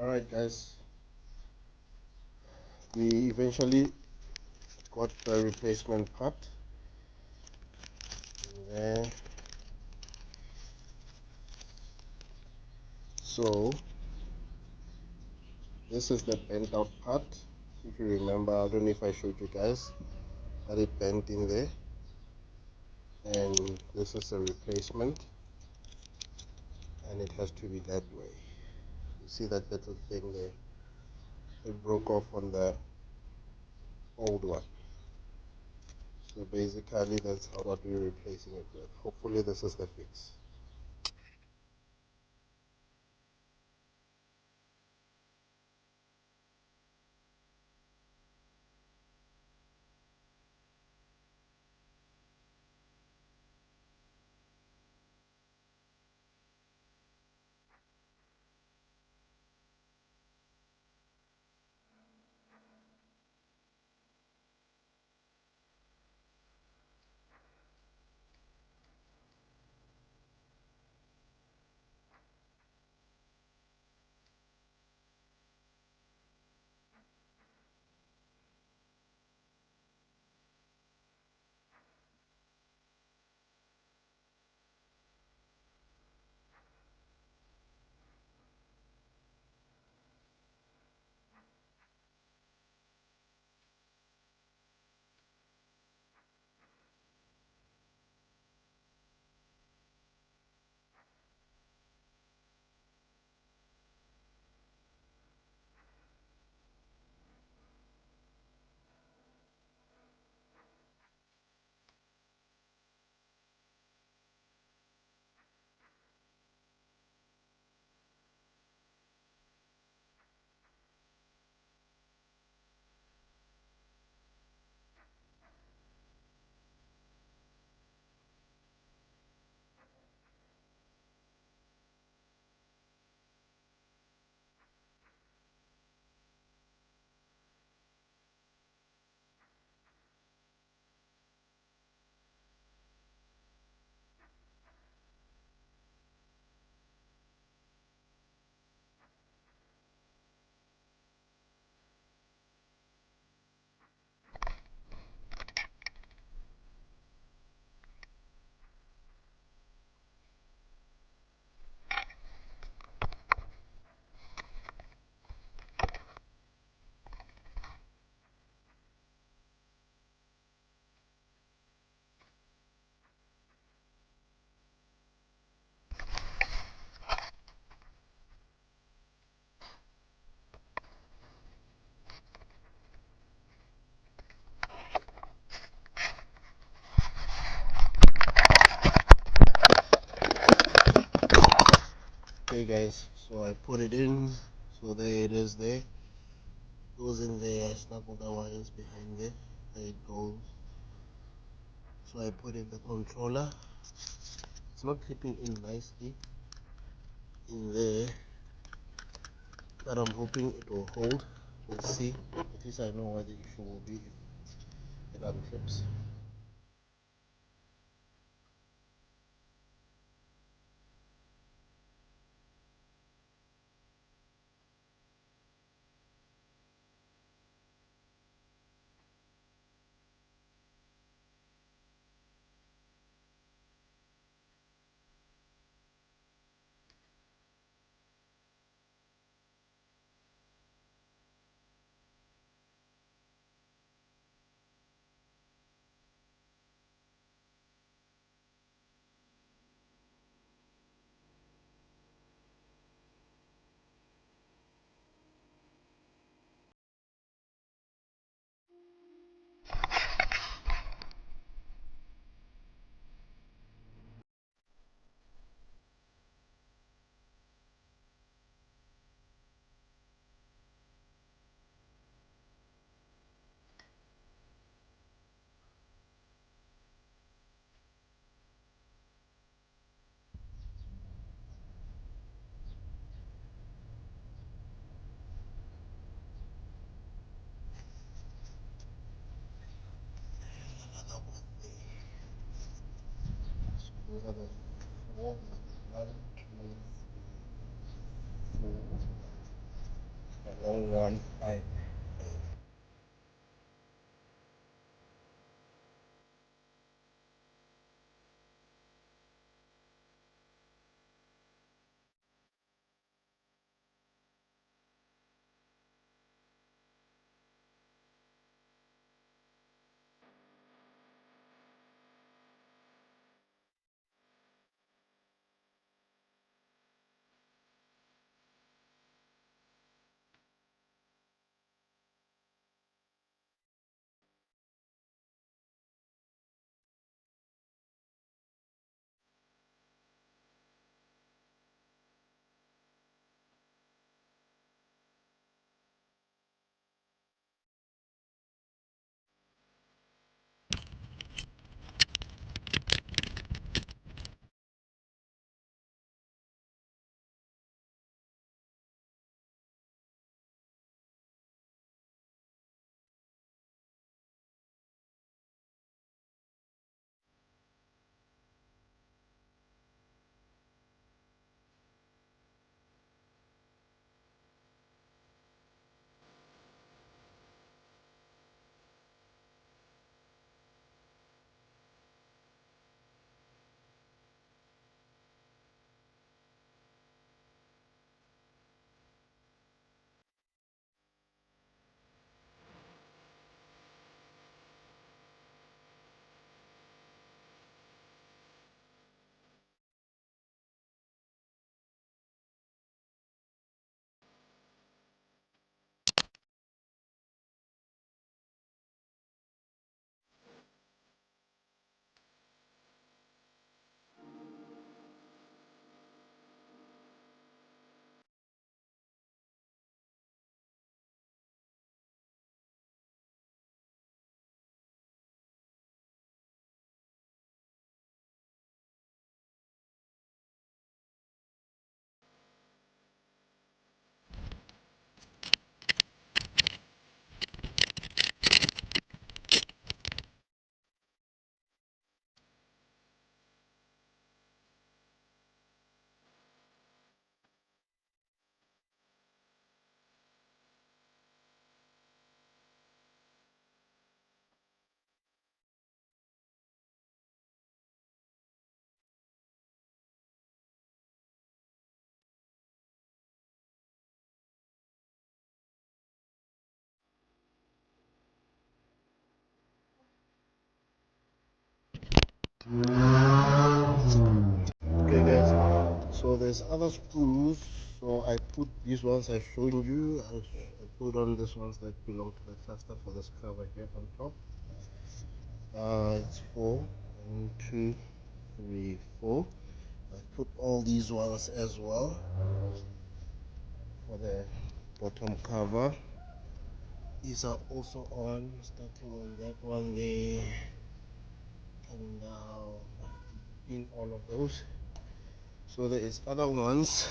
Alright guys, we eventually got the replacement part in there. So this is the bent out part. If you remember, I don't know if I showed you guys that it bent in there, and this is a replacement, and it has to be that way. You see that little thing there, it broke off on the old one. So basically that's what we're replacing it with. Hopefully this is the fix. Okay guys, so I put it in, so there it is there. Goes in there, I snuggle the wires behind there, there it goes. So I put in the controller. It's not clipping in nicely in there, but I'm hoping it will hold. We'll see. At least I know where the issue will be if it unclips. Another one there. So those are the four. One, two, three, four. long one. Okay guys, so there's other screws. So I put these ones I've shown you. I put on these ones that belong to the cluster for this cover here on top. It's four. One, two, three, four. I put all these ones as well for the bottom cover. These are also on, starting on that one there, and now in all of those. So there is other ones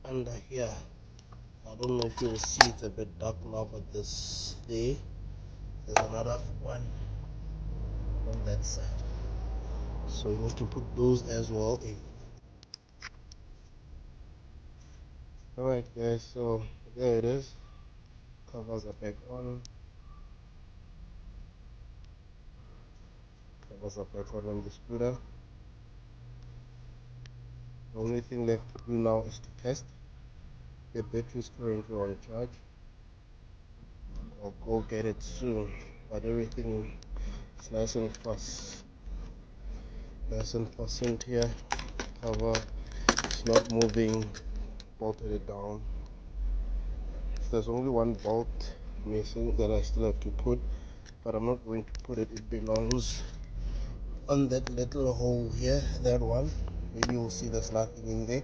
under here. I don't know if you'll see, it's a bit dark now, but there's another one on that side. So you want to put those as well in. Alright guys, so there it is. Covers are back on. Covers are back on the scooter. The only thing left to do now is to test. The battery is currently on charge. I'll go get it soon, but everything is nice and fast. Nice and fastened here. Cover, it's not moving. Bolted it down. There's only one bolt missing that I still have to put, but I'm not going to put it. It belongs on that little hole here, that one. Maybe you'll see there's nothing in there,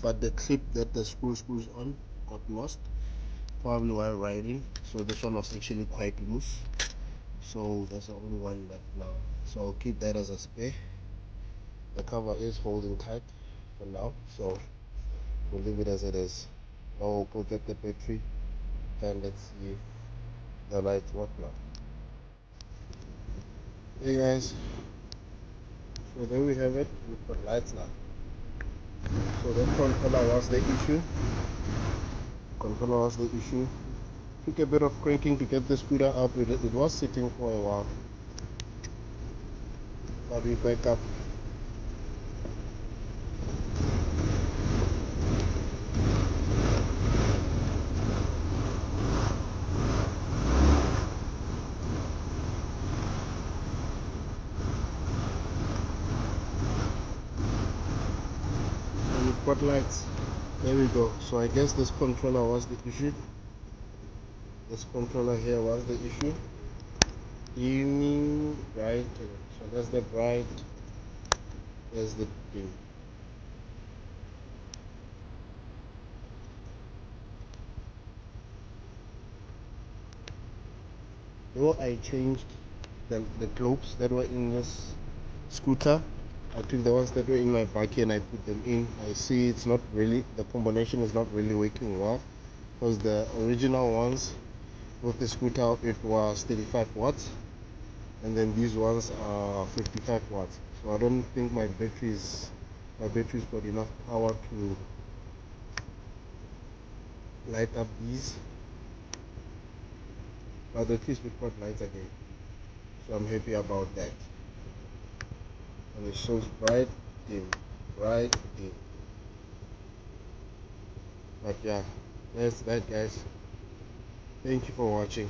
but the clip that the screws on got lost probably while riding, so this one was actually quite loose, so that's the only one left now. So I'll keep that as a spare. The cover is holding tight for now, so we'll leave it as it is. Now we'll protect the battery and let's see if the lights work now. Hey guys, so there we have it. We've got lights now. So that controller was the issue. controller was the issue. Took a bit of cranking to get the scooter up. It was sitting for a while, but we back up. And we've got lights. There we go. So I guess this controller was the issue. This controller here was the issue. Dimming, bright. So that's the bright. There's the dim. Though I changed the globes that were in this scooter, I took the ones that were in my bike and I put them in. I see it's not really, the combination is not really working well, because the original ones with the scooter, it was 35 watts, and then these ones are 55 watts. So I don't think my battery's got enough power to light up these, but at least we've got lights again, so I'm happy about that. And it shows bright, dim, bright, dim. But yeah, that's that, guys. Thank you for watching.